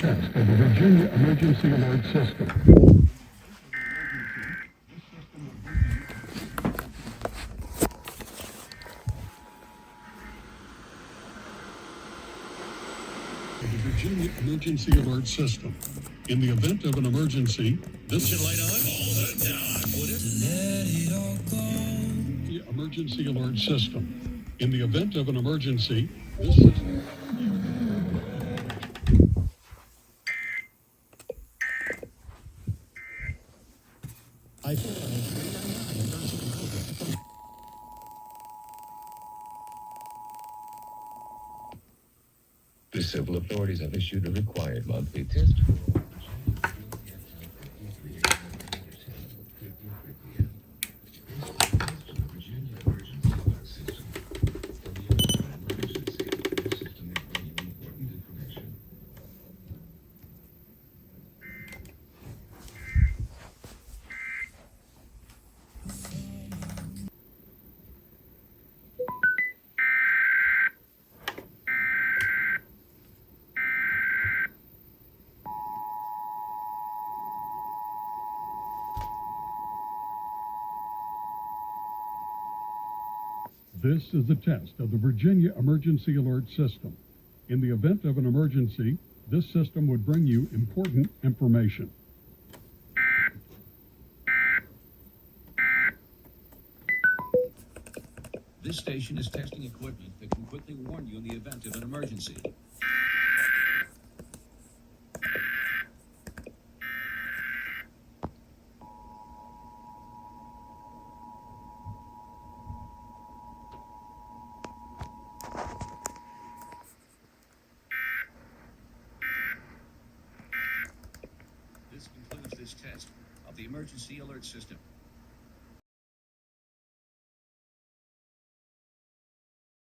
test of the Virginia Emergency Alert System. The Virginia Emergency Alert System. In the event of an emergency, this should light on all the time. Let it all go. The Emergency Alert System. In the event of an emergency, this system. The civil authorities have issued a required monthly test. This is a test of the Virginia Emergency Alert System. In the event of an emergency, this system would bring you important information. This station is testing equipment that can quickly warn you in the event of an emergency. This concludes this test of the emergency alert system.